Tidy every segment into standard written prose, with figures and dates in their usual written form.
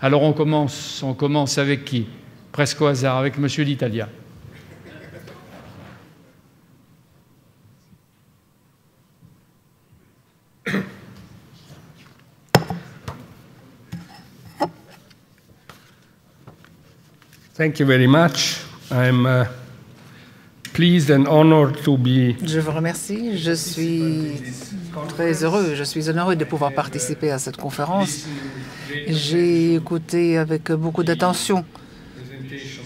Alors on commence avec qui? Presque au hasard, avec Monsieur d'Italia. Thank you very much. I'm pleased and honored to be. Je vous remercie. Je suis très heureux, je suis honoré de pouvoir participer à cette conférence. J'ai écouté avec beaucoup d'attention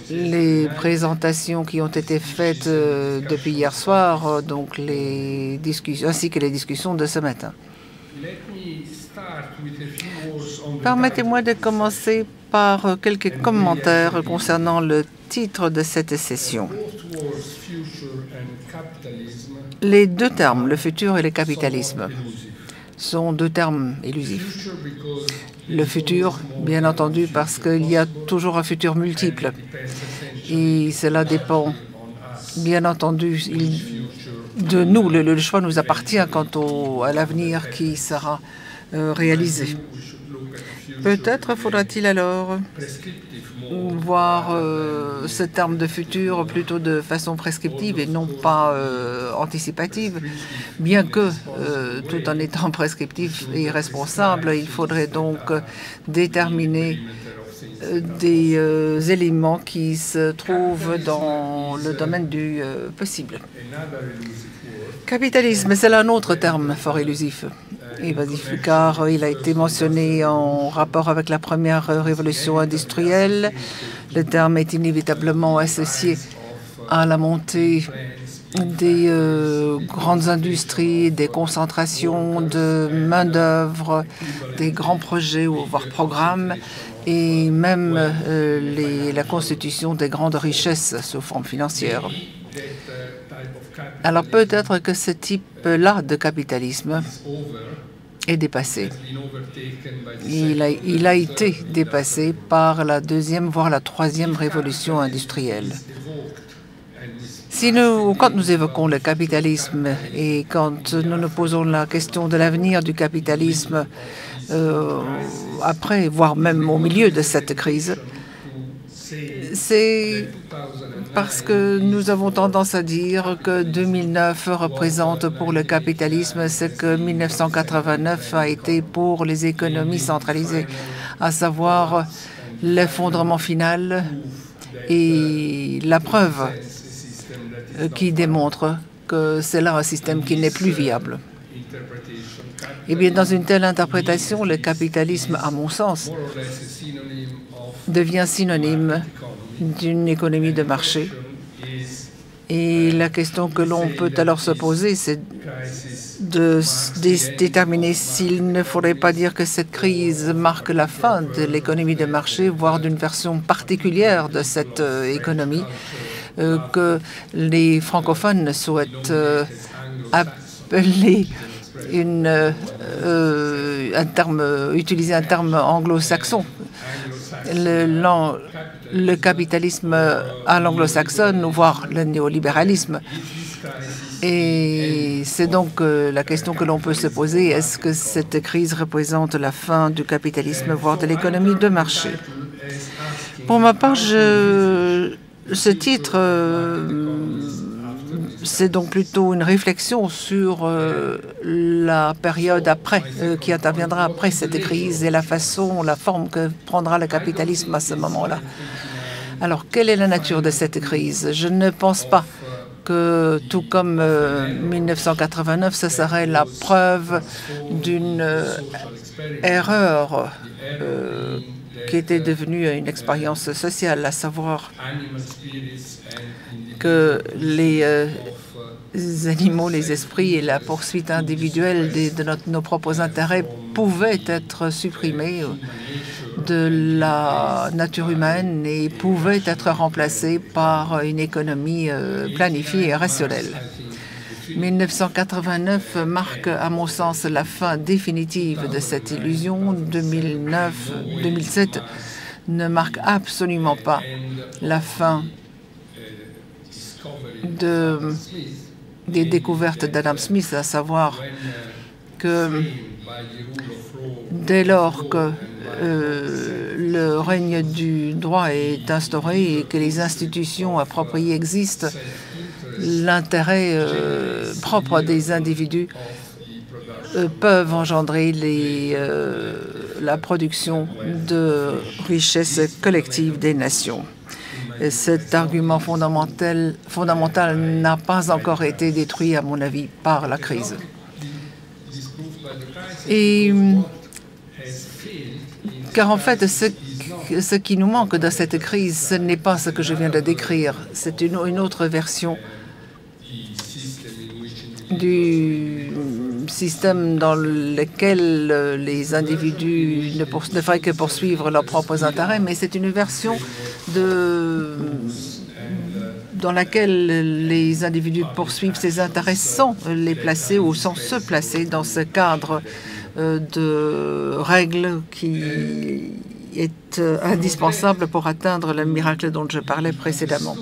les présentations qui ont été faites depuis hier soir, donc les discussions, ainsi que les discussions de ce matin. Permettez-moi de commencer par quelques commentaires concernant le titre de cette session. Les deux termes, le futur et le capitalisme, sont deux termes illusifs. Le futur, bien entendu, parce qu'il y a toujours un futur multiple. Et cela dépend, bien entendu, de nous. Le choix nous appartient quant à l'avenir qui sera réalisé. Peut-être faudra-t-il alors voir ce terme de futur plutôt de façon prescriptive et non pas anticipative, bien que tout en étant prescriptif et responsable, il faudrait donc déterminer des éléments qui se trouvent dans le domaine du possible. Capitalisme, c'est un autre terme fort illusif. Car il a été mentionné en rapport avec la première révolution industrielle. Le terme est inévitablement associé à la montée des grandes industries, des concentrations de main-d'œuvre, des grands projets voire programmes, et même la constitution des grandes richesses sous forme financière. Alors peut-être que ce type-là de capitalisme est dépassé. Il a été dépassé par la deuxième, voire la troisième révolution industrielle. Quand nous évoquons le capitalisme et quand nous nous posons la question de l'avenir du capitalisme après, voire même au milieu de cette crise, c'est parce que nous avons tendance à dire que 2009 représente pour le capitalisme ce que 1989 a été pour les économies centralisées, à savoir l'effondrement final et la preuve qui démontre que c'est là un système qui n'est plus viable. Eh bien, dans une telle interprétation, le capitalisme, à mon sens, devient synonyme d'une économie de marché. Et la question que l'on peut alors se poser, c'est de déterminer s'il ne faudrait pas dire que cette crise marque la fin de l'économie de marché, voire d'une version particulière de cette économie, que les francophones souhaitent appeler utiliser un terme anglo-saxon. Le capitalisme à l'anglo-saxonne, voire le néolibéralisme. Et c'est donc la question que l'on peut se poser, est-ce que cette crise représente la fin du capitalisme, voire de l'économie de marché? Pour ma part, ce titre, c'est donc plutôt une réflexion sur la période après, qui interviendra après cette crise et la forme que prendra le capitalisme à ce moment-là. Alors, quelle est la nature de cette crise? Je ne pense pas que, tout comme 1989, ce serait la preuve d'une erreur qui était devenue une expérience sociale, à savoir que les animaux, les esprits et la poursuite individuelle de nos propres intérêts pouvaient être supprimés de la nature humaine et pouvaient être remplacés par une économie planifiée et rationnelle. 1989 marque, à mon sens, la fin définitive de cette illusion. 2007 ne marque absolument pas la fin des découvertes d'Adam Smith, à savoir que dès lors que le règne du droit est instauré et que les institutions appropriées existent, l'intérêt propre des individus peuvent engendrer la production de richesses collectives des nations. Et cet argument fondamental n'a pas encore été détruit, à mon avis, par la crise. Car en fait, ce qui nous manque dans cette crise, ce n'est pas ce que je viens de décrire, c'est une autre version du système dans lequel les individus ne feraient que poursuivre leurs propres intérêts, mais c'est une version dans laquelle les individus poursuivent ces intérêts sans les placer ou sans se placer dans ce cadre de règles qui est indispensable pour atteindre le miracle dont je parlais précédemment.